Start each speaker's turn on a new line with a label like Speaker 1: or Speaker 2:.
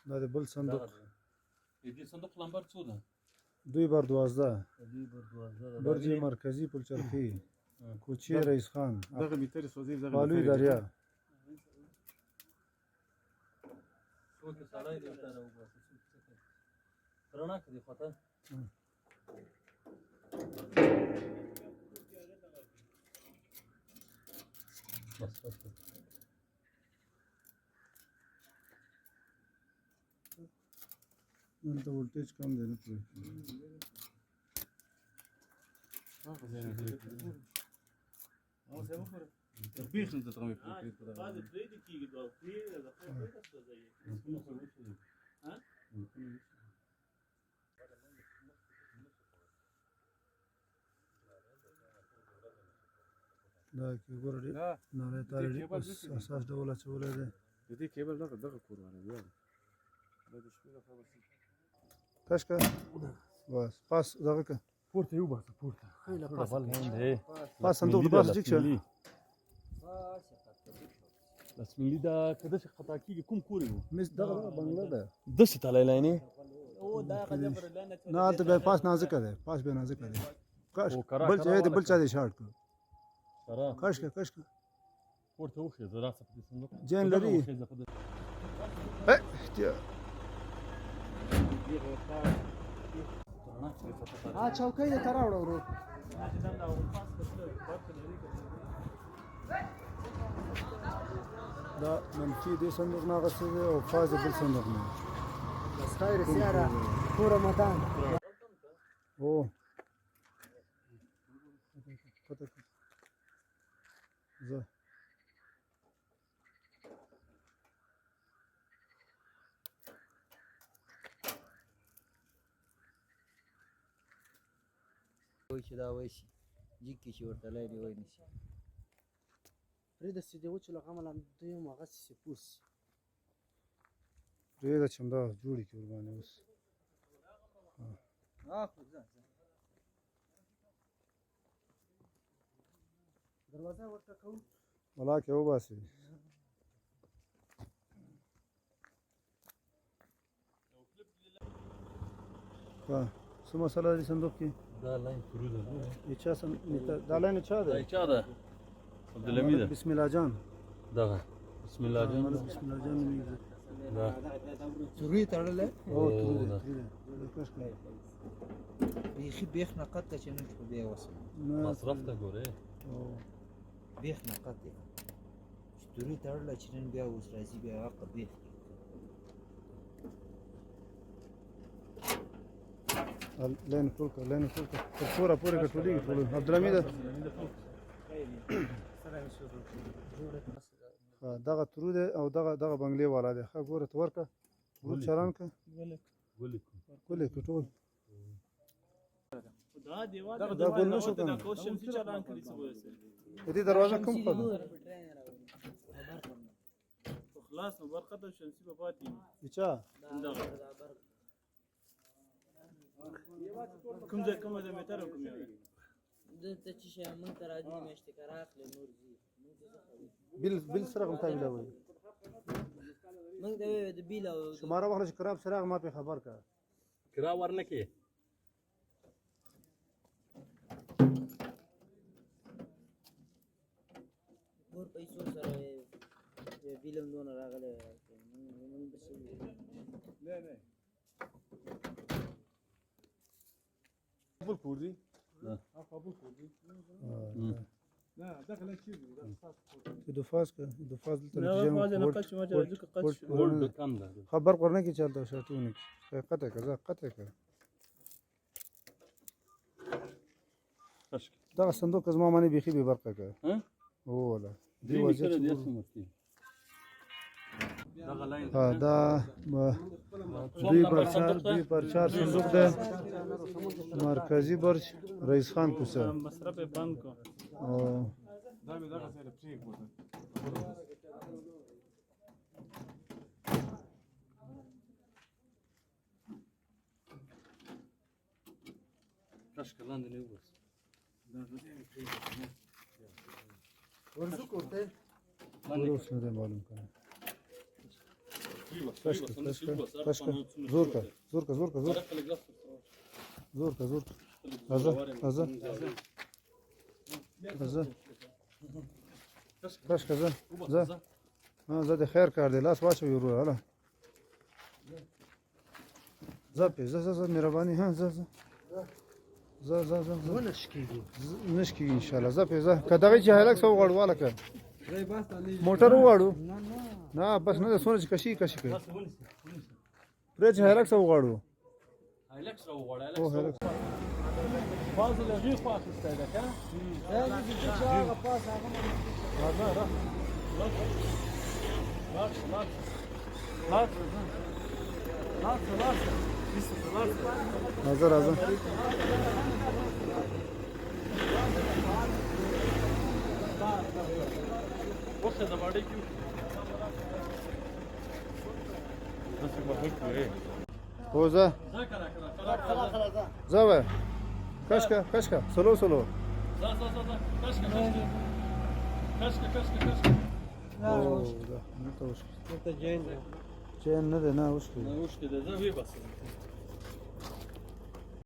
Speaker 1: دا د بل صندوق
Speaker 2: د دې صندوق نمبر څو ده؟
Speaker 1: 2 بر 12
Speaker 2: 2 بر 12
Speaker 1: برج مرکزی پلچرخی کوچه رئیس خان
Speaker 3: دغه میتر سوزي دغه
Speaker 1: بالوی دریا
Speaker 2: څوک سړی دی ته راوباسي رڼا کې دی خواته بس بس
Speaker 1: دلته ولټیج کم دی نه پرې
Speaker 3: تطبیق نه تطبیق کوي
Speaker 4: بعد پرې د کیږي دا پرې د خپل څه ځای ها
Speaker 1: دا کې ګوره ډېر نری تارې اساس ډول اچولی دی
Speaker 3: د دې کیبل دغه کور باندې بیا دا د شپې لخوا بس
Speaker 1: کش که بس پاس دغه که
Speaker 3: پورته یو باسه پورته
Speaker 2: خیلی پاس دی
Speaker 1: پاس صندوق د پاس ټیک شه
Speaker 2: بس ملي دا کده چې خطا کیږي کوم کور یو
Speaker 1: مس دغه بنگله ده
Speaker 2: دسې تللی لینې
Speaker 4: او دا غزه لانه
Speaker 1: نه هلته بیا پاس نازکه دی پاس بیا نازکه دی کش بل چا دی بل چا دی شارټ کړ
Speaker 2: سره
Speaker 1: کش که کش که
Speaker 2: پورته وخېزه راسه په دې صندوق
Speaker 1: جین لري
Speaker 2: وخېزه په دې
Speaker 1: احتیاط چوکۍ دې ته راوړه ورو دا منفي دې صندوق نه اخیستی دی او فاز د بل صندوق نه
Speaker 5: خیر سیاره تو رمضان
Speaker 1: او کته زه
Speaker 5: وای چې دا وای شي جګ کې چې ورته لارې وای نشي پرېږده چې دې وچو له غمه دویم هغسې چې پوس
Speaker 1: پرېږده چې همدغه جوړې کړي ورباندې اوس
Speaker 5: دروازه ورته کوو
Speaker 1: ولاکې وباسي څه مسله دې صندوق کې
Speaker 2: دا لاین شروع ده
Speaker 1: چا دا لاین چا
Speaker 2: دا
Speaker 1: دی
Speaker 2: چا ده عبدالحمید ده
Speaker 1: بسم الله جان
Speaker 2: دغه بسم الله جان
Speaker 1: بسم الله جان نومېږي
Speaker 2: دا
Speaker 5: تورې تړلی
Speaker 1: او تورې دی کش کړه
Speaker 5: بیخي بیخ نه قد ته چې نن خو بیا وسم
Speaker 2: مصرف ته ګورې
Speaker 5: بیخ نه قد دی چې تورې تړلی چې نن بیا اوس راځي بیا هغه بیخ
Speaker 1: لاین ټول کړه لاین ټول کړه تر کوره پورې که ټولېږي ټول عبدالحمید دغه ترو دی او دغه بنګلې والا دی ښه ګوره ته ورکړه ورو چالان کړه ګلې کړه ټول
Speaker 4: دا دیوال
Speaker 1: دا ګل نه شو
Speaker 4: دا
Speaker 1: کنه
Speaker 4: کو شمسي چالان کړی څه وایي
Speaker 1: د دې دروازه کوم خوا ده
Speaker 4: خلاص نو برخه ته شمسي په پاتې
Speaker 1: چا
Speaker 4: کوم ځای کوم د میټر کوم یو
Speaker 5: دلته چې شی موږ ته راځي میاشتې که راخلې نور ځي
Speaker 1: بیل سره کوم تابع وایي
Speaker 5: موږ ته وایي د بیل او
Speaker 1: شماره واخله چې کراب سراغ ما پې خبر کړه
Speaker 2: کرا ورنه کې
Speaker 5: نور پیسو سره بیل هم دونه راغلی موږ به څه
Speaker 3: قبول کور دی
Speaker 2: نه
Speaker 3: قبول کور دی نه دغه لا چیز
Speaker 1: دفاز که دفاز دلته
Speaker 4: نه ما نه قچ ما راځي که قچ
Speaker 2: ګولډ کم ده
Speaker 1: خبر ورنه کې چلته شرطونه کې قطع کړه قطع کړه دغه صندوق زما باندې بیخي بې برقه کړه هو ولا دی وضعیت دا 2 پر 4 صندوق ده مرکزی برج رئیس خان کوڅه
Speaker 4: مصرف بند کو
Speaker 1: او
Speaker 3: دا مې دغه سره پرې کوته
Speaker 2: کشک لاندې نه وبس
Speaker 5: ورزو کوته
Speaker 1: اوس نه معلوم کړه Kaşka, kaşka. Zorka, zorka, zorka, zorka. Zorka, zorka. Aza, aza. Aza. Kaşka, za. Za. Ha, za de khair kar de. Las vaço yoru hala. Za pe, za, mirabani, ha, za. Za.
Speaker 5: ونه شکېږي
Speaker 1: نشکی انشاءالله زه په زه کداغه چې هلاک سو غړ والا ک
Speaker 5: ځای بس ته نه
Speaker 1: موټر وغړو
Speaker 5: نه
Speaker 1: نه بس نه سونه چې کشي کوي پرې چې هلاک سو غړو
Speaker 2: هایلکس راو غواړه
Speaker 1: او هلاک
Speaker 2: باز له غي خو اخیسته ده که
Speaker 5: دا دې چې هغه پاس هغه
Speaker 1: نظر اعظم
Speaker 2: وخت د باډي کیو
Speaker 1: هو زه
Speaker 2: خلا
Speaker 1: زه کشکا سلو
Speaker 2: ز کشکا
Speaker 1: او دا نو ته وش
Speaker 5: ته جین
Speaker 1: چین نه ده نه وش
Speaker 2: نو شته ده زه وی بس